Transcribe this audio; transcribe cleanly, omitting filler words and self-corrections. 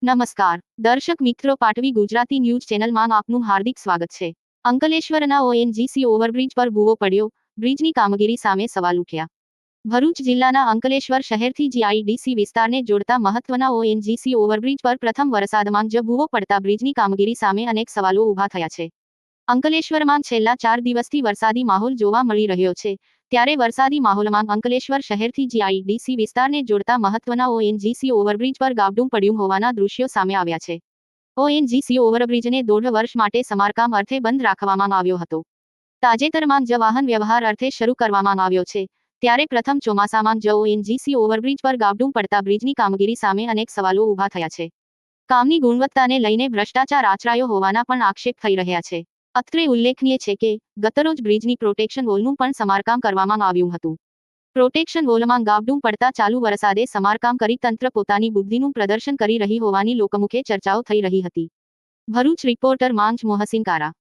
નમસ્કાર દર્શક મિત્રો, પાટવી ગુજરાતી ન્યૂઝ ચેનલમાં આપનું હાર્દિક સ્વાગત છે। અંકલેશ્વરના ઓએનજીસી ઓવરબ્રિજ પર ભૂવો પડ્યો, બ્રિજની કામગીરી સામે સવાલ ઉઠ્યા। ભરૂચ જિલ્લાના અંકલેશ્વર શહેરથી જીઆઈડીસી વિસ્તારને જોડતા મહત્વના ઓએનજીસી ઓવરબ્રિજ પર પ્રથમ વરસાદમાં જ ભૂવો પડતા બ્રિજની કામગીરી સામે અનેક સવાલો ઊભા થયા છે। અંકલેશ્વરમાં છેલ્લા 4 દિવસથી વરસાદી માહોલ જોવા મળી રહ્યો છે, ત્યારે વરસાદી માહોલમાં અંકલેશ્વર શહેરથી જીઆઈડીસી વિસ્તારને જોડતા મહત્વના ઓએનજીસી ઓવરબ્રિજ પર ગાબડું પડ્યું હોવાના દૃશ્યો સામે આવ્યા છે। ઓએનજીસી ઓવરબ્રિજને 1.5 વર્ષ માટે સમારકામ અર્થે બંધ રાખવામાં આવ્યો હતો। તાજેતરમાં જ વાહન વ્યવહાર અર્થે શરૂ કરવામાં આવ્યો છે, ત્યારે પ્રથમ ચોમાસામાં જ ઓએનજીસી ઓવરબ્રિજ પર ગાબડું પડતા બ્રિજની કામગીરી સામે અનેક સવાલો ઊભા થયા છે। કામની ગુણવત્તાને લઈને ભ્રષ્ટાચાર આચરાયો હોવાના પણ આક્ષેપ થઈ રહ્યા છે। અત્રે ઉલ્લેખનીય છે કે ગતરોજ બ્રિજની પ્રોટેક્શન વોલનું પણ સમારકામ કરવામાં આવ્યું હતું। પ્રોટેક્શન વોલમાં ગાબડું પડતા ચાલુ વરસાદે સમારકામ કરી તંત્ર પોતાની બુદ્ધિનું પ્રદર્શન કરી રહી હોવાની લોકમુખે ચર્ચાઓ થઈ રહી હતી। ભરૂચ રિપોર્ટર માંચ મોહસિન કારા।